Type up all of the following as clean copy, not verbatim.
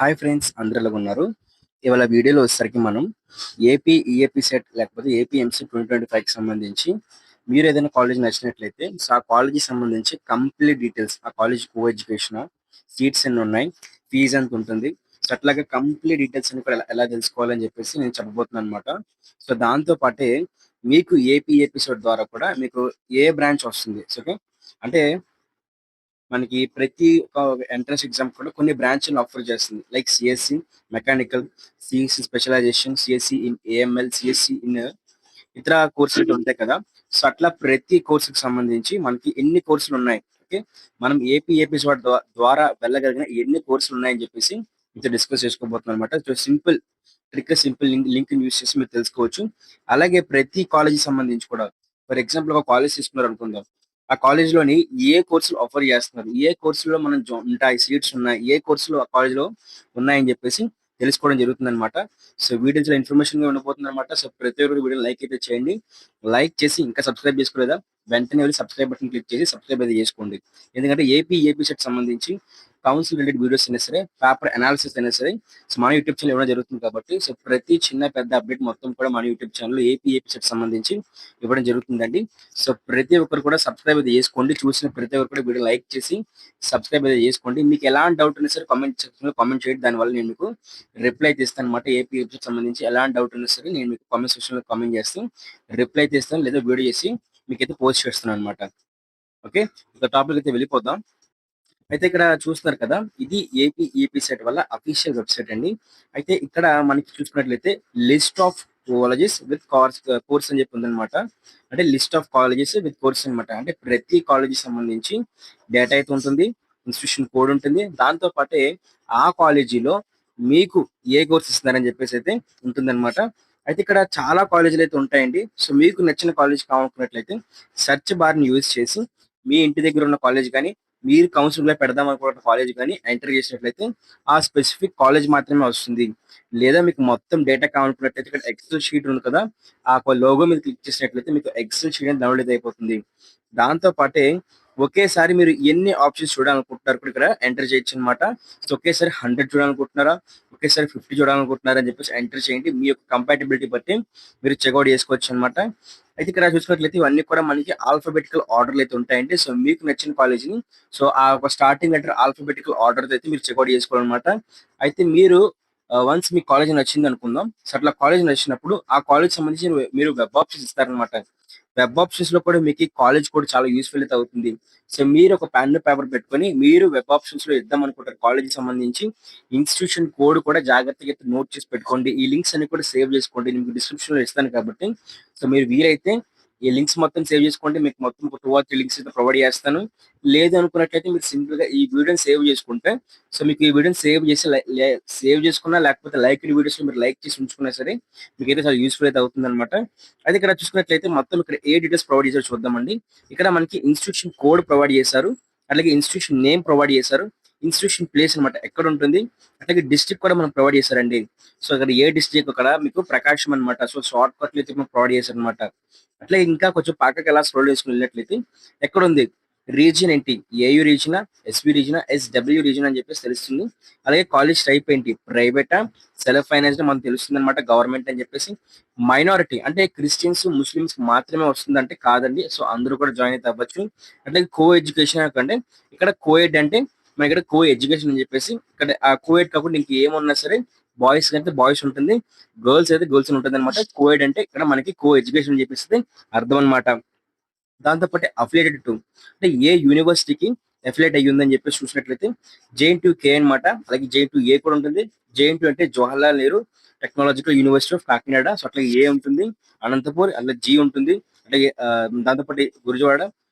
Hi friends, అందరూ ఎలాగున్నారు? ఇవాళ వీడియోలో వచ్చేసరికి మనం ఏపీ ఈఏపీ సెట్ లేకపోతే ఏపీఎంసీ 2025కి సంబంధించి మీరు ఏదైనా కాలేజ్ నచ్చినట్లయితే సో ఆ కాలేజీకి సంబంధించి కంప్లీట్ డీటెయిల్స్, ఆ కాలేజ్ కో ఎడ్యుకేషన్, సీట్స్ ఎన్ని ఉన్నాయి, ఫీజు ఎంత ఉంటుంది, సో అట్లాగే కంప్లీట్ డీటెయిల్స్ అన్ని కూడా ఎలా తెలుసుకోవాలని చెప్పేసి నేను చెప్పబోతున్నాను అనమాట. సో దాంతో పాటే మీకు ఏపీ ఎపిసోడ్ ద్వారా కూడా మీకు ఏ బ్రాంచ్ వస్తుంది, ఓకే, అంటే మనకి ప్రతి ఒక్క ఎంట్రన్స్ ఎగ్జామ్ కూడా కొన్ని బ్రాంచ్‌లు ఆఫర్ చేస్తుంది. Like CSC mechanical, CEC specialization, CSC in AML, CSC in ఇతర కోర్సులు ఉంటాయి కదా! సో అట్లా ప్రతి కోర్స్‌కి సంబంధించి మనకి ఎన్ని కోర్సులు ఉన్నాయి, ఓకే, మనం ఏపీ ఎపిసోడ్ ద్వారా వెళ్ళగలిగిన ఎన్ని కోర్సులు ఉన్నాయని చెప్పేసి మీతో డిస్కస్ చేసుకోబోతున్నాను అనమాట. సో సింపుల్ లింక్‌ని యూజ్ చేసి మీరు తెలుసుకోవచ్చు. అలాగే ప్రతి కాలేజ్‌కి సంబంధించి కూడా ఫర్ ఎగ్జాంపుల్ ఒక కాలేజ్ తీసుకున్నారు అనుకుందాం. ఆ కాలేజ్‌లోని ఏ కోర్సులు ఆఫర్ చేస్తున్నారు, ఏ కోర్సులో మనం ఉంటాయి, సీట్స్ ఉన్నాయి, ఏ కోర్సులు ఆ కాలేజ్‌లో ఉన్నాయని చెప్పేసి తెలుసుకోవడం జరుగుతుందనమాట. సో వీడియోస్‌లో ఇన్ఫర్మేషన్‌గా ఉండబోతుందనమాట. సో ప్రతి ఒక్కరు వీడియోని లైక్ అయితే చేయండి. లైక్ చేసి ఇంకా సబ్స్క్రైబ్ చేసుకోలేదా? వెంటనే వెళ్లి సబ్స్క్రైబ్ బటన్ క్లిక్ చేసి సబ్స్క్రైబ్ అయితే చేసుకోండి. ఎందుకంటే ఏపీ సెట్ సంబంధించి కౌన్సిల్ రిలేటెడ్ వీడియోస్ అయినా సరే, పేపర్ అనాలిసిస్ అయినా సరే, సో మన యూట్యూబ్ ఛానల్ ఇవ్వడం జరుగుతుంది కాబట్టి సో ప్రతి చిన్న పెద్ద అప్డేట్ మొత్తం కూడా మన యూట్యూబ్ ఛానల్ ఏపీ సెట్ సంబంధించి ఇవ్వడం జరుగుతుందండి. సో ప్రతి ఒక్కరు కూడా సబ్స్క్రైబ్ అయితే చేసుకోండి. చూసిన ప్రతి ఒక్కరు కూడా వీడియో లైక్ చేసి సబ్స్క్రైబ్ అయితే చేసుకోండి. మీకు ఎలాంటి డౌట్ ఉన్నా సరే కామెంట్ సెక్షన్‌లో కామెంట్ చేయండి. దానివల్ల నేను మీకు రిప్లై అయితే ఇస్తానన్నమాట. ఏపీ ఎపిసోడ్ సంబంధించి ఎలాంటి డౌట్ ఉన్నా సరే నేను మీకు కామెంట్ సెక్షన్‌లో కామెంట్ చేస్తూ రిప్లై అయితే ఇస్తాను, లేదా వీడియో చేసి మీకైతే పోస్ట్ చేస్తున్నానన్నమాట. ఓకే. ఇక టాపిక్ అయితే వెళ్ళిపోదాం. అయితే ఇక్కడ చూస్తున్నారు కదా! ఇది ఏపీ ఈపీ సెట్ వల్ల అఫీషియల్ వెబ్‌సైట్ అండి. అయితే ఇక్కడ మనకి చూసుకున్నట్లయితే list of colleges with course అని చెప్పి ఉందన్నమాట. అంటే list of colleges with course అన్నమాట. అంటే ప్రతి కాలేజ్‌కి సంబంధించి డేటా అయితే ఉంటుంది. ఇన్‌స్టిట్యూషన్ కోడ్ ఉంటుంది. దాంతో పాటే ఆ కాలేజీలో మీకు ఏ కోర్స్ ఇస్తున్నారని చెప్పేసి అయితే ఉంటుందన్నమాట. అయితే ఇక్కడ చాలా కాలేజీలు అయితే ఉంటాయండి. సో మీకు నచ్చిన కాలేజ్ కావాలనుకున్నట్లయితే సెర్చ్ బార్‌ని యూజ్ చేసి మీ ఇంటి దగ్గర ఉన్న కాలేజ్ గాని, మీరు కౌన్సిలింగ్‌లో పెడదాం అనుకున్న కాలేజ్ గాని ఎంటర్ చేసినట్లయితే ఆ స్పెసిఫిక్ కాలేజ్ మాత్రమే వస్తుంది. లేదా మీకు మొత్తం డేటా కావాలనుకున్నట్లయితే ఇక్కడ ఎక్సెల్ షీట్ ఉంది కదా! ఆ లోగో మీద క్లిక్ చేసినట్లయితే మీకు ఎక్సెల్ షీట్ అనేది డౌన్‌లోడ్ అయిపోతుంది. దాంతో పాటే ఒకేసారి మీరు ఎన్ని ఆప్షన్స్ చూడాలనుకుంటున్నారు కూడా ఇక్కడ ఎంటర్ చేయొచ్చనమాట. సో ఒకేసారి 100 చూడాలనుకుంటున్నారా? ఒకేసారి 50 చూడాలనుకుంటున్నారా అని చెప్పేసి ఎంటర్ చేయండి. మీ యొక్క కంపాటిబిలిటీ బట్టి మీరు చెక్‌ఔట్ చేసుకోవచ్చనమాట. అయితే ఇక్కడ చూసుకున్నట్లయితే ఇవన్నీ కూడా మనకి ఆల్ఫాబెటికల్ ఆర్డర్‌లో అయితే ఉంటాయండి. సో మీకు నచ్చిన కాలేజ్‌ని సో ఆ ఒక స్టార్టింగ్ లెటర్ ఆల్ఫాబెటికల్ ఆర్డర్‌తో అయితే మీరు చెక్‌ఔట్ చేసుకోవాలనమాట. అయితే మీరు వన్స్ మీ కాలేజ్ నచ్చిందనుకుందాం. సో అట్లా కాలేజ్ నచ్చినప్పుడు ఆ కాలేజ్‌కి సంబంధించి మీరు వెబ్ ఆప్షన్స్ ఇస్తారనమాట. వెబ్ ఆప్షన్స్‌లో కూడా మీకు ఈ కాలేజ్ కూడా చాలా యూజ్‌ఫుల్ అయితే అవుతుంది. సో మీరు ఒక పెన్, పేపర్ పెట్టుకొని మీరు వెబ్ ఆప్షన్స్‌లో ఇద్దాం అనుకుంటారు కాలేజ్‌కి సంబంధించి ఇన్‌స్టిట్యూషన్ కోడ్ కూడా జాగ్రత్తగా అయితే నోట్ చేసి పెట్టుకోండి. ఈ లింక్స్ అన్ని కూడా సేవ్ చేసుకోండి. నేను మీకు డిస్క్రిప్షన్‌లో ఇస్తాను కాబట్టి సో మీరు వీలైతే ఈ లింక్స్ మొత్తం సేవ్ చేసుకోండి. మీకు మొత్తం ఒక 2 ఆర్ 3 లింక్స్ అయితే ప్రొవైడ్ చేస్తాను. లేదు అనుకున్నట్లయితే మీరు సింపుల్‌గా ఈ వీడియోని సేవ్ చేసుకుంటే సో మీకు ఈ వీడియోని సేవ్ చేసి సేవ్ చేసుకున్నా లేకపోతే లైక్డ్ వీడియోస్‌లో మీరు లైక్ చేసి ఉంచుకున్నా సరే మీకైతే చాలా యూజ్‌ఫుల్ అయితే అవుతుందన్నమాట. అయితే ఇక్కడ చూసుకున్నట్లయితే మొత్తం ఇక్కడ ఏ డీటెయిల్స్ ప్రొవైడ్ చేశారో చూద్దామండి. ఇక్కడ మనకి ఇన్‌స్టిట్యూషన్ కోడ్ ప్రొవైడ్ చేశారు. అలాగే ఇన్‌స్టిట్యూషన్ నేమ్ ప్రొవైడ్ చేశారు. ఇన్‌స్టిట్యూషన్ ప్లేస్ అన్నమాట ఎక్కడ ఉంటుంది. అట్లాగే డిస్ట్రిక్ట్ కూడా మనకు ప్రొవైడ్ చేశారండి. సో ఇక్కడ ఏ డిస్ట్రిక్ట్ అక్కడ మీకు ప్రకాశం అన్నమాట. సో షార్ట్ కట్‌లో అయితే మనకు ప్రొవైడ్ చేశారన్నమాట. అట్లాగే ఇంకా కొంచెం పక్కకి ఎలా స్క్రోల్ చేసుకొని వెళ్ళినట్లయితే ఎక్కడుంది రీజియన్ ఏంటి, ఏయూ రీజియనా, ఎస్‌వి రీజియనా, ఎస్‌డబ్ల్యూ రీజియన్ అని చెప్పేసి తెలుస్తుంది. అలాగే కాలేజ్ టైప్ ఏంటి, ప్రైవేటా, సెల్ఫ్ ఫైనాన్స్డ్ మనకు తెలుస్తుందన్నమాట. గవర్నమెంట్ అని చెప్పేసి మైనారిటీ అంటే క్రిస్టియన్స్, ముస్లిమ్స్ మాత్రమే వస్తుందంటే కాదండి. సో అందరూ కూడా జాయిన్ అయితే అవ్వచ్చు. అట్లాగే కో ఎడ్యుకేషన్ అంటే ఇక్కడ కోఎడ్ అంటే మన ఇక్కడ కో ఎడ్యుకేషన్ అని చెప్పేసి ఇక్కడ ఆ కోఎడ్ కాకుండా ఇంకేమున్నా సరే బాయ్స్ అయితే బాయ్స్ ఉంటుంది, గర్ల్స్ అయితే గర్ల్స్ ఉంటుంది అనమాట. కోఎడ్ అంటే ఇక్కడ మనకి కో ఎడ్యుకేషన్ అని చెప్పేసి అర్థం అనమాట. దాంతో పాటు అఫిలియేటెడ్ టు అంటే ఏ యూనివర్సిటీకి అఫిలియేట్ అయ్యి ఉందని చెప్పేసి చూసినట్లయితే జేఎన్‌టీయూకే అనమాట. అలాగే జేఎన్‌టీయూఏ కూడా ఉంటుంది. జేఎన్‌టీయూ అంటే Jawaharlal Nehru technological university of Kakinada. So అట్లా ఏ ఉంటుంది, అనంతపూర్ అట్లా జీ ఉంటుంది. అట్లాగే దాంతో పాటు గురుజవాడ,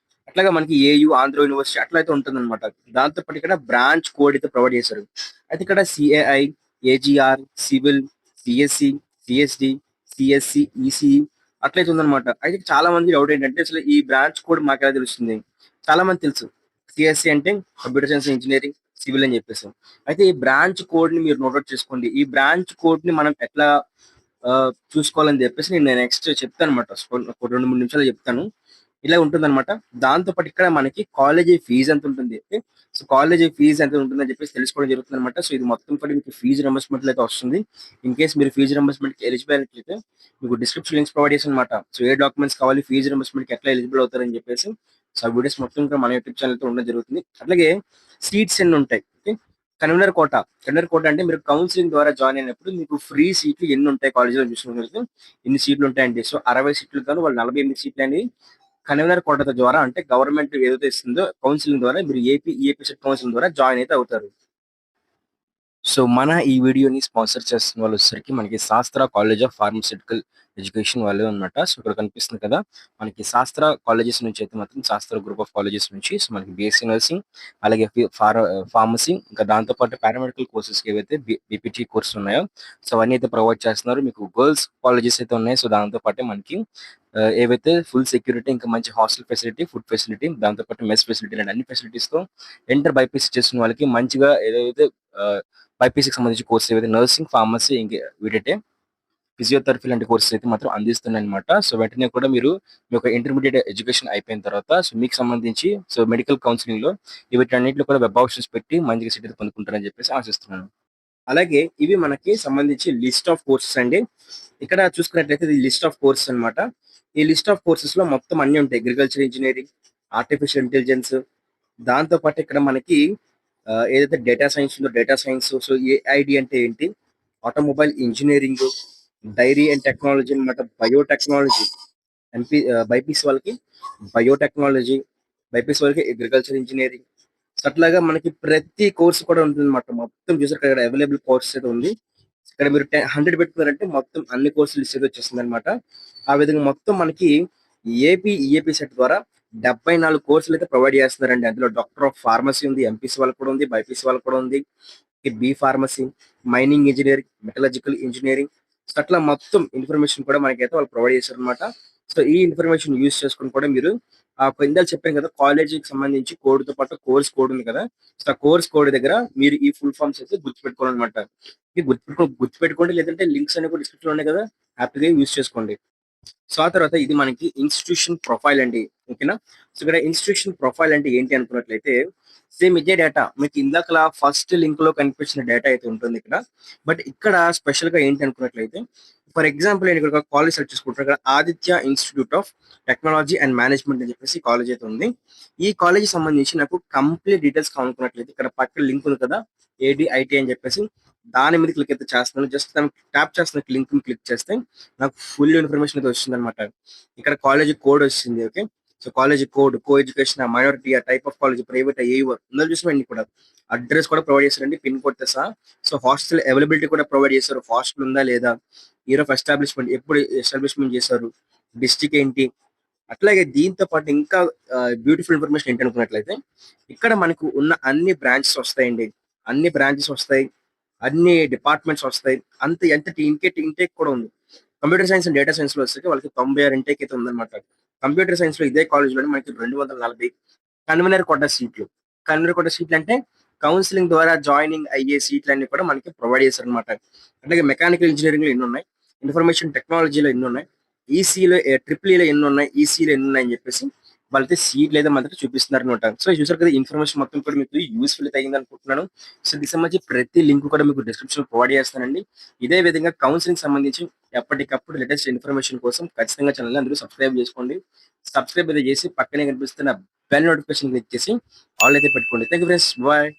అట్లాగా మనకి ఏయూ ఆంధ్ర యూనివర్సిటీ అట్లా అయితే ఉంటుందన్నమాట. దాంతో పాటు ఇక్కడ బ్రాంచ్ కోడ్ అయితే ప్రొవైడ్ చేశారు. అయితే ఇక్కడ CAI, AGR, civil, CSC, CSD, CSC, ECE అట్లయితే ఉందన్నమాట. అయితే చాలా మందికి డౌట్ ఏంటంటే అసలు ఈ బ్రాంచ్ కోడ్ మాకెలా తెలుస్తుంది? చాలా మంది తెలుసు. సిఎస్సి అంటే కంప్యూటర్ సైన్స్ ఇంజినీరింగ్, సివిల్ అని చెప్పేసి. అయితే ఈ బ్రాంచ్ కోడ్‌ని మీరు నోట్ ఔట్ చేసుకోండి. ఈ బ్రాంచ్ కోడ్‌ని మనం ఎట్లా చూసుకోవాలని చెప్పేసి నేను నెక్స్ట్ చెప్తానన్నమాట. ఒక 2, 3 నిమిషాల్లో చెప్తాను. ఇలా ఉంటుందన్నమాట. దాంతో పాటు ఇక్కడ మనకి కాలేజీ ఫీజ్ ఎంత ఉంటుంది. ఓకే. సో, కాలేజీ ఫీజ్ ఎంత ఉంటుందని చెప్పేసి తెలుసుకోవడం జరుగుతుందన్నమాట. సో, ఇది మొత్తం కూడా మీకు ఫీజ్ రింబర్స్‌మెంట్‌లో అయితే వస్తుంది. ఇన్ కేస్ మీరు ఫీజ్ రింబర్స్‌మెంట్‌కి ఎలిజిబుల్ అయినట్లయితే మీకు డిస్క్రిప్షన్ లింక్స్ ప్రొవైడ్ చేశానన్నమాట. సో, ఏ డాక్యుమెంట్స్ కావాలి, ఫీజ్ రింబర్స్‌మెంట్‌కి ఎట్లా ఎలిజిబుల్ అవుతారని చెప్పేసి. సో, ఆ వీడియోస్ మొత్తం కూడా మన యూట్యూబ్ ఛానెల్‌తో ఉండడం జరుగుతుంది. అట్లాగే సీట్స్ ఎన్ని ఉంటాయి. Okay. Convener quota. Convener quota అంటే మీరు కౌన్సెలింగ్ ద్వారా జాయిన్ అయినప్పుడు మీకు ఫ్రీ సీట్లు ఎన్ని ఉంటాయి కాలేజ్‌లో చూసుకున్నట్లయితే ఇన్ని సీట్లు ఉంటాయండి. సో, 60 సీట్లకు గాను వాళ్ళు 48 సీట్లని కన్వీనర్ కోటా ద్వారా అంటే గవర్నమెంట్ ఏదైతే ఇస్తుందో కౌన్సిలింగ్ ద్వారా మీరు ఏపీ, ఈఏపీ సెట్ కౌన్సిలింగ్ ద్వారా జాయిన్ అయితే అవుతారు. సో, మన ఈ వీడియోని స్పాన్సర్ చేస్తున్న వాళ్ళొచ్చేసరికి మనకి శాస్త్ర కాలేజ్ ఆఫ్ ఫార్మాస్యూటికల్ ఎడ్యుకేషన్ వాళ్ళే అన్నమాట. సో, ఇక్కడ కనిపిస్తుంది కదా! మనకి శాస్త్ర కాలేజెస్ నుంచి అయితే మాత్రం శాస్త్ర గ్రూప్ ఆఫ్ కాలేజెస్ నుంచి సో, మనకి బీఎస్సీ నర్సింగ్ అలాగే ఫార్మసీ ఇంకా దాంతో పాటు పారామెడికల్ కోర్సెస్‌కి ఏవైతే బీపీటీ కోర్సులు ఉన్నాయో సో, అవన్నీ అయితే ప్రొవైడ్ చేస్తున్నారు. మీకు గర్ల్స్ కాలేజెస్ అయితే ఉన్నాయి. సో, దాంతో పాటే మనకి ఏవైతే ఫుల్ సెక్యూరిటీ ఇంకా మంచి హాస్టల్ ఫెసిలిటీ, ఫుడ్ ఫెసిలిటీ దాంతో పాటు మెస్ ఫెసిలిటీ ఇలాంటి అన్ని ఫెసిలిటీస్‌తో ఇంటర్ బైపీసీ చేస్తున్న వాళ్ళకి మంచిగా ఏదైతే ఆహ్, బైపీసీకి సంబంధించిన కోర్సెస్ ఏవైతే నర్సింగ్, ఫార్మసీ ఇంక వీటంటే ఫిజియోథెరపీ లాంటి కోర్సెస్ అయితే మాత్రం అందిస్తున్నాయన్నమాట. సో, వెంటనే కూడా మీరు మీ యొక్క ఇంటర్మీడియేట్ ఎడ్యుకేషన్ అయిపోయిన తర్వాత సో, మీకు సంబంధించి సో, మెడికల్ కౌన్సెలింగ్‌లో వీటన్నిటిలో కూడా వెబ్ ఆప్షన్స్ పెట్టి మంచిగా సీట్ అయితే పొందుకుంటారని చెప్పేసి ఆశిస్తున్నాను. అలాగే ఇవి మనకి సంబంధించి లిస్ట్ ఆఫ్ కోర్సెస్ అండి. ఇక్కడ చూసుకున్నట్లయితే ఇది లిస్ట్ ఆఫ్ కోర్సెస్ అన్నమాట. ఈ లిస్ట్ ఆఫ్ కోర్సెస్‌లో మొత్తం అన్నీ ఉంటాయి. అగ్రికల్చర్ ఇంజినీరింగ్, ఆర్టిఫిషియల్ ఇంటెలిజెన్స్ దాంతో పాటు ఇక్కడ మనకి ఏదైతే డేటా సైన్స్ ఉందో డేటా సైన్స్, సో ఏఐడి అంటే ఏంటి? Automobile engineering, dairy and technology అన్నమాట. బయోటెక్నాలజీ బైపీసీ వాళ్ళకి బయోటెక్నాలజీ, బైపీసీ వాళ్ళకి అగ్రికల్చర్ ఇంజినీరింగ్. సో, అట్లాగా మనకి ప్రతి కోర్స్ కూడా ఉంటుందన్నమాట. మొత్తం చూసారు ఇక్కడ అవైలబుల్ కోర్స్ అయితే ఉంది. ఇక్కడ మీరు 100 పెట్టుకున్నారంటే మొత్తం అన్ని కోర్సులు లిస్ట్ అయితే వచ్చేస్తుందన్నమాట. ఆ విధంగా మొత్తం మనకి ఏపీ, ఈఏపీ సెట్ ద్వారా 74 కోర్సులు అయితే ప్రొవైడ్ చేస్తున్నారండి. అందులో డాక్టర్ ఆఫ్ ఫార్మసీ ఉంది, ఎంపీసీ వాళ్ళకి కూడా ఉంది, బైపీసీ వాళ్ళకి కూడా ఉంది. B pharmacy, mining engineering, metallurgical engineering. So, అట్లా మొత్తం ఇన్ఫర్మేషన్ కూడా మనకైతే వాళ్ళు ప్రొవైడ్ చేశారనమాట. సో, ఈ ఇన్ఫర్మేషన్ యూజ్ చేసుకొని కూడా మీరు ఇందాక చెప్పాను కదా! కాలేజీకి సంబంధించి కోడ్‌తో పాటు కోర్స్ కోడ్ ఉంది కదా! సో, ఆ కోర్స్ కోడ్ దగ్గర మీరు ఈ ఫుల్ ఫార్మ్స్ అయితే గుర్తుపెట్టుకోవాలనమాట. ఇది గుర్తుపెట్టుకోండి లేదంటే లింక్స్ అనేవి కూడా డిస్క్రిప్షన్‌లో ఉన్నాయి కదా! హ్యాపీగా యూజ్ చేసుకోండి. సో, ఆ తర్వాత ఇది మనకి ఇన్‌స్టిట్యూషన్ ప్రొఫైల్ అండి. ఓకేనా? సో, ఇక్కడ ఇన్‌స్టిట్యూషన్ ప్రొఫైల్ అంటే ఏంటి అనుకున్నట్లయితే, సేమ్ ఇదే డేటా మీకు ఇందాకలా ఫస్ట్ లింక్‌లో కనిపించిన డేటా అయితే ఉంటుంది ఇక్కడ. బట్ ఇక్కడ స్పెషల్‌గా ఏంటి అనుకున్నట్లయితే, ఫర్ ఎగ్జాంపుల్ నేను ఇక్కడ ఒక కాలేజ్ సెలెక్ట్ చేసుకుంటున్నాను. ఇక్కడ Aditya institute of technology and management అని చెప్పేసి కాలేజ్ అయితే ఉంది. ఈ కాలేజ్‌కి సంబంధించి నాకు కంప్లీట్ డీటెయిల్స్ కావాలనుకున్నట్లయితే ఇక్కడ పక్కన లింక్ ఉంది కదా! ఏడీఐటీ అని చెప్పేసి దాని మీద క్లిక్ అయితే చేస్తున్నాను. జస్ట్ దాన్ని ట్యాప్ చేస్తున్న లింక్‌ని క్లిక్ చేస్తే నాకు ఫుల్ ఇన్ఫర్మేషన్ అయితే వస్తుందన్నమాట. ఇక్కడ కాలేజ్ కోడ్ వచ్చింది. Okay. So, college code, co education, minority, type of college, private, AEO ఇందులో చూసినవన్నీ కూడా. అడ్రెస్ కూడా ప్రొవైడ్ చేశారండి. పిన్ కోడ్‌తో సహా. సో, హాస్టల్ అవైలబిలిటీ కూడా ప్రొవైడ్ చేశారు. హాస్టల్ ఉందా లేదా? ఇయర్ ఆఫ్ ఎస్టాబ్లిష్‌మెంట్ ఎప్పుడు ఎస్టాబ్లిష్‌మెంట్ చేశారు? డిస్ట్రిక్ట్ ఏంటి? అట్లాగే దీంతో పాటు ఇంకా బ్యూటిఫుల్ ఇన్ఫర్మేషన్ ఏంటనుకున్నట్లయితే, ఇక్కడ మనకు ఉన్న అన్ని బ్రాంచెస్ వస్తాయండి. అన్ని బ్రాంచెస్ వస్తాయి. అన్ని డిపార్ట్మెంట్స్ వస్తాయి. అంత ఎంతటి ఇంటేక్ కూడా ఉంది. కంప్యూటర్ సైన్స్ అండ్ డేటా సైన్స్‌లో వచ్చేసరికి వాళ్ళకి 96 ఇంటేక్ అయితే ఉందన్నమాట. కంప్యూటర్ సైన్స్‌లో ఇదే కాలేజ్‌లోనే మనకి 240 కన్వీనర్ కోటా సీట్లు. కన్వీనర్ కోటా సీట్లు అంటే కౌన్సెలింగ్ ద్వారా జాయినింగ్ అయ్యే సీట్లన్నీ కూడా మనకి ప్రొవైడ్ చేశారన్నమాట. అట్లాగే మెకానికల్ ఇంజినీరింగ్‌లో ఎన్నున్నాయి, ఇన్ఫర్మేషన్ టెక్నాలజీలో ఎన్నున్నాయి, ఈసీలో ట్రిపుల్ ఈలో ఎన్నున్నాయి, ఈసీలో ఎన్నున్నాయని చెప్పేసి వాళ్ళైతే సీట్లయితే మనకి చూపిస్తున్నారనమాట. సో, చూసారు కదా! ఇన్ఫర్మేషన్ మొత్తం కూడా మీకు యూజ్‌ఫుల్ అయితే అయిందనుకుంటున్నాను. సో, దీనికి సంబంధించి ప్రతి లింక్ కూడా మీకు డిస్క్రిప్షన్‌లో ప్రొవైడ్ చేస్తానండి. ఇదే విధంగా కౌన్సెలింగ్ సంబంధించి ఎప్పటికప్పుడు లేటెస్ట్ ఇన్ఫర్మేషన్ కోసం ఖచ్చితంగా ఛానెల్‌ని అందరూ సబ్స్క్రైబ్ చేసుకోండి. సబ్స్క్రైబ్ అయితే చేసి పక్కనే కనిపిస్తున్న బెల్ నోటిఫికేషన్ క్లిక్ చేసి ఆల్ అయితే పెట్టుకోండి. Thank you friends. బాయ్.